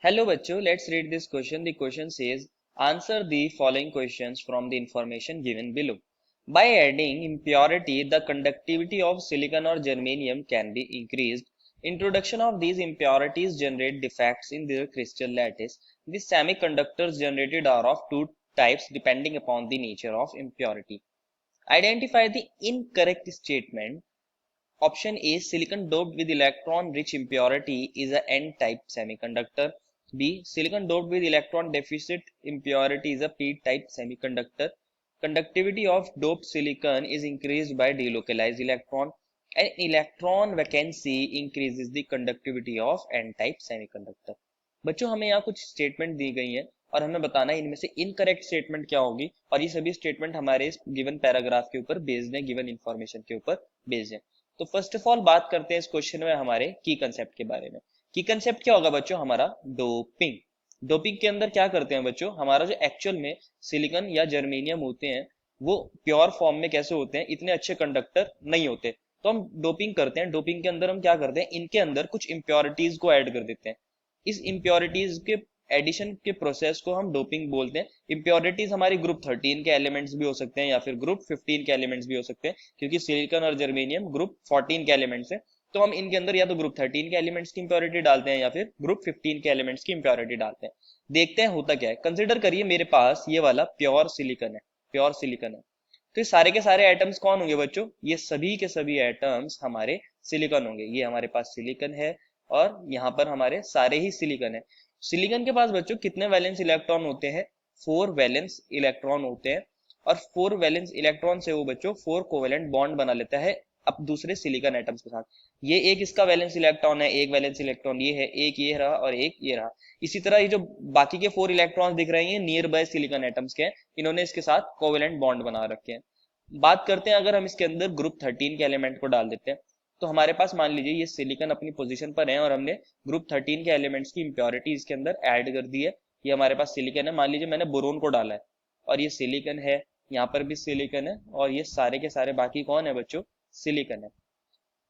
Hello बच्चों, let's read this question. The question says, answer the following questions from the information given below. By adding impurity, the conductivity of silicon or germanium can be increased. Introduction of these impurities generate defects in their crystal lattice. The semiconductors generated are of two types depending upon the nature of impurity. Identify the incorrect statement. Option A, silicon doped with electron-rich impurity is a N-type semiconductor. B, silicon doped with electron-deficit impurity is a P-type semiconductor. Conductivity of doped silicon is increased by delocalized electron. An electron vacancy increases the conductivity of N-type semiconductor. बच्चों हमें यहाँ कुछ statement दी गई हैं और हमें बताना है इनमें से इनकरेक्ट स्टेटमेंट क्या होगी और ये सभी स्टेटमेंट हमारे गिवन पैराग्राफ के ऊपर बेस्ड है, गिवन इंफॉर्मेशन के ऊपर बेस्ड है। तो फर्स्ट ऑफ ऑल बात करते हैं इस क्वेश्चन में हमारे की कंसेप्ट के बारे में। की कंसेप्ट क्या होगा बच्चों? हमारा डोपिंग। डोपिंग के अंदर क्या करते हैं बच्चों? हमारा जो एक्चुअल में सिलिकॉन या जर्मेनियम होते हैं वो प्योर फॉर्म में कैसे होते हैं, इतने अच्छे कंडक्टर नहीं होते, तो हम डोपिंग करते हैं। डोपिंग के अंदर हम क्या करते हैं, इनके अंदर कुछ इंप्योरिटीज को ऐड कर देते हैं। इस इंप्योरिटीज के एडिशन के प्रोसेस को हम डोपिंग बोलते हैं। इंप्योरिटीज हमारी ग्रुप 13 के एलिमेंट्स भी हो सकते हैं या फिर ग्रुप 15 के एलिमेंट्स भी हो सकते हैं, क्योंकि सिलिकॉन और जर्मेनियम ग्रुप 14 के एलिमेंट्स हैं। तो हम इनके अंदर या तो ग्रुप 13 के एलिमेंट्स की इंप्योरिटी डालते हैं या फिर ग्रुप 15 के एलिमेंट्स की इंप्योरिटी डालते हैं। देखते हैं होता क्या है। कंसिडर करिए मेरे पास ये वाला प्योर सिलिकॉन है, प्योर सिलिकॉन है। तो ये सारे के सारे एटम्स कौन होंगे बच्चों? ये सभी के सभी एटम्स हमारे सिलिकॉन होंगे। ये हमारे पास सिलिकॉन है और यहाँ पर हमारे सारे ही सिलिकॉन है। सिलिकॉन के पास बच्चों कितने वैलेंस इलेक्ट्रॉन होते हैं? 4 वैलेंस इलेक्ट्रॉन होते हैं और 4 वैलेंस इलेक्ट्रॉन से वो बच्चों 4 कोवेलेंट बॉन्ड बना लेता है अब दूसरे सिलिकॉन एटम्स के साथ। ये एक इसका वैलेंस इलेक्ट्रॉन है, एक वैलेंस इलेक्ट्रॉन ये है, एक ये रहा और एक ये रहा। इसी तरह ये जो बाकी के 4 इलेक्ट्रॉन दिख रहे हैं ये नियर बाय सिलिकॉन एटम्स के हैं, इन्होंने इसके साथ कोवेलेंट बॉन्ड बना रखे हैं। बात करते हैं अगर हम इसके अंदर ग्रुप 13 के एलिमेंट को डाल देते हैं तो हमारे पास मान लीजिए ये सिलिकॉन अपनी पोजीशन पर है और हमने ग्रुप 13 के एलिमेंट्स की इंप्योरिटी इसके अंदर ऐड कर दी है। ये हमारे पास सिलिकॉन है, मान लीजिए मैंने बोरोन को डाला है और ये सिलिकॉन है, यहाँ पर भी सिलिकॉन है और ये सारे के सारे बाकी कौन है बच्चों? सिलिकॉन है।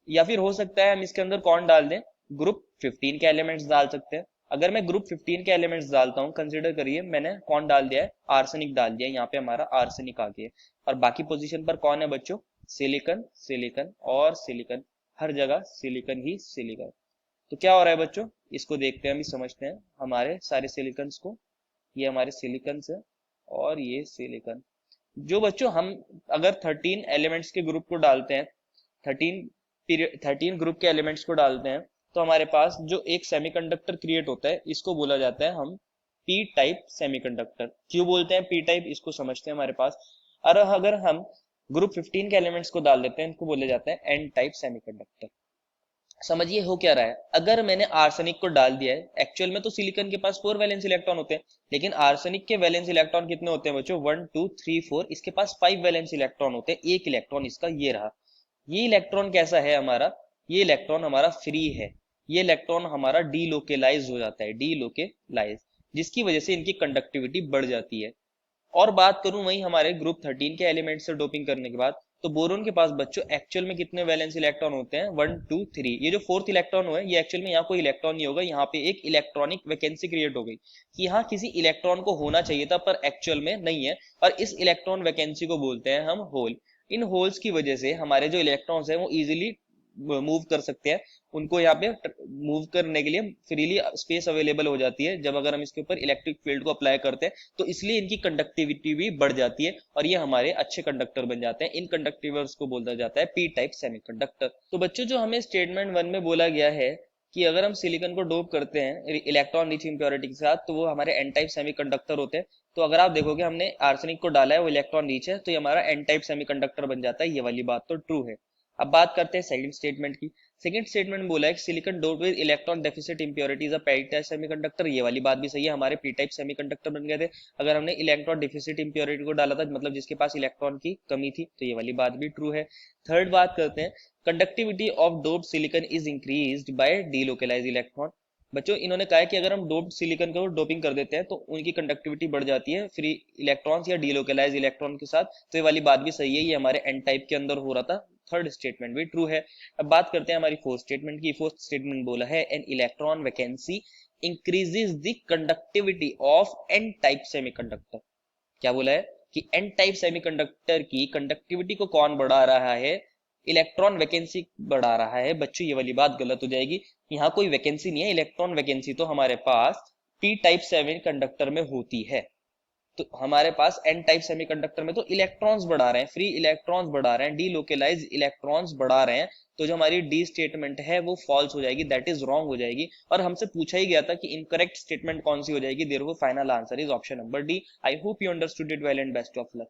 या फिर हो सकता है हम इसके अंदर कौन डाल दें, ग्रुप 15 के एलिमेंट्स डाल सकते हैं। अगर मैं ग्रुप 15 के एलिमेंट्स डालता हूं, कंसीडर करिए मैंने कौन डाल दिया है, आर्सेनिक डाल दिया है। यहाँ पे हमारा आर्सेनिक आ गया और बाकी पोजीशन पर कौन है बच्चों? सिलिकॉन, सिलिकॉन और सिलिकॉन, हर जगह सिलिकॉन ही सिलिकॉन। तो क्या हो रहा है बच्चों, इसको देखते हैं, हम समझते हैं हमारे सारे सिलिकॉन्स को। ये हमारे सिलिकॉन्स है और ये सिलिकॉन। जो बच्चों हम अगर 13 एलिमेंट्स के ग्रुप को डालते हैं, 13 ग्रुप के एलिमेंट्स को डालते हैं तो हमारे पास जो एक सेमीकंडक्टर क्रिएट होता है इसको बोला जाता है हम पी टाइप सेमीकंडक्टर। क्यों बोलते हैं पी टाइप, इसको समझते हैं हमारे पास। और अगर हम ग्रुप 15 के एलिमेंट्स को डाल देते हैं इनको बोले जाते हैं एन टाइप सेमीकंडक्टर। समझिए हो क्या रहा है, अगर मैंने आर्सेनिक को डाल दिया है, एक्चुअल में तो सिलिकॉन के पास 4 वैलेंस इलेक्ट्रॉन होते हैं, लेकिन आर्सेनिक के वैलेंस इलेक्ट्रॉन कितने होते हैं बच्चों? 1 2 3 4। इसके पास 5 वैलेंस इलेक्ट्रॉन होते हैं, एक इलेक्ट्रॉन इसका ये रहा। ये इलेक्ट्रॉन कैसा है हमारा? ये इलेक्ट्रॉन हमारा फ्री है, ये इलेक्ट्रॉन हमारा डीलोकेलाइज हो जाता है, डीलोकेलाइज, जिसकी वजह से इनकी कंडक्टिविटी बढ़ जाती है। और बात करूं वहीं हमारे ग्रुप 13 के एलिमेंट से डोपिंग करने के बाद, तो बोरोन के पास बच्चों एक्चुअल में कितने वैलेंस इलेक्ट्रॉन होते हैं? 1 2 3। ये जो फोर्थ इलेक्ट्रॉन हुआ है ये एक्चुअल में यहाँ कोई इलेक्ट्रॉन नहीं होगा, यहाँ पे एक इलेक्ट्रॉनिक वैकेंसी क्रिएट हो गई कि यहाँ किसी इलेक्ट्रॉन को होना चाहिए था पर एक्चुअल में नहीं है, और इस इलेक्ट्रॉन वैकेंसी को बोलते हैं हम होल। इन होल्स की वजह से हमारे जो इलेक्ट्रॉन्स हैं वो इजीली मूव कर सकते हैं, उनको यहाँ पे मूव करने के लिए फ्रीली स्पेस अवेलेबल हो जाती है जब अगर हम इसके ऊपर इलेक्ट्रिक फील्ड को अप्लाई करते हैं, तो इसलिए इनकी कंडक्टिविटी भी बढ़ जाती है और ये हमारे अच्छे कंडक्टर बन जाते हैं। इन कंडक्टिवर्स को बोला जाता है पी टाइप सेमीकंडक्टर। तो बच्चों जो हमें स्टेटमेंट 1 में बोला गया है कि अगर हम सिलिकॉन को डोप करते हैं इलेक्ट्रॉन रिच इंप्योरिटी के साथ तो वो हमारे एन टाइप सेमीकंडक्टर होते हैं। तो अगर आप देखोगे हमने आर्सेनिक को डाला है, वो इलेक्ट्रॉन रिच है, तो ये हमारा एन टाइप सेमीकंडक्टर बन जाता है। ये वाली बात तो ट्रू है। अब बात करते हैं सेकंड स्टेटमेंट की। सेकंड स्टेटमेंट में बोला है कि silicon doped with electron deficit impurities a P type semiconductor. ये वाली बात भी सही है, हमारे पी टाइप सेमीकंडक्टर बन गए थे अगर हमने इलेक्ट्रॉन डेफिसिट इंप्योरिटी को डाला था, मतलब जिसके पास इलेक्ट्रॉन की कमी थी, तो ये वाली बात भी ट्रू है। थर्ड बात करते हैं, conductivity of doped silicon is increased by delocalised electron. बच्चों इन्होंने कहा है कि अगर हम डोप्ड सिलिकॉन को डोपिंग कर देते हैं तो उनकी कंडक्टिविटी बढ़ जाती है फ्री इलेक्ट्रॉन्स या डीलोकलाइज इलेक्ट्रॉन के साथ। तो ये वाली बात भी सही है, ये हमारे एन टाइप के अंदर हो रहा था। थर्ड स्टेटमेंट भी ट्रू है। अब बात करते हैं हमारी फोर्थ स्टेटमेंट की। फोर्थ स्टेटमेंट बोला है an electron vacancy increases the conductivity of n type semiconductor। क्या बोला है कि n टाइप सेमीकंडक्टर की कंडक्टिविटी को कौन बढ़ा रहा है, इलेक्ट्रॉन वैकेंसी बढ़ा रहा है। बच्चों ये वाली बात गलत हो जाएगी, यहाँ कोई वैकेंसी नहीं है, इलेक्ट्रॉन वैकेंसी तो हमारे पास p टाइप सेमीकंडक्टर में होती है। तो हमारे पास n टाइप सेमीकंडक्टर में तो इलेक्ट्रॉन्स बढ़ा रहे हैं, फ्री इलेक्ट्रॉन्स बढ़ा रहे हैं, डीलोकेलाइज इलेक्ट्रॉन्स बढ़ा रहे हैं, तो जो हमारी डी स्टेटमेंट है वो फॉल्स हो जाएगी, दैट इज रॉन्ग हो जाएगी। और हमसे पूछा ही गया था कि इनकरेक्ट स्टेटमेंट कौन सी हो जाएगी, therefore final answer is option number D. I hope you understood it well and best of luck.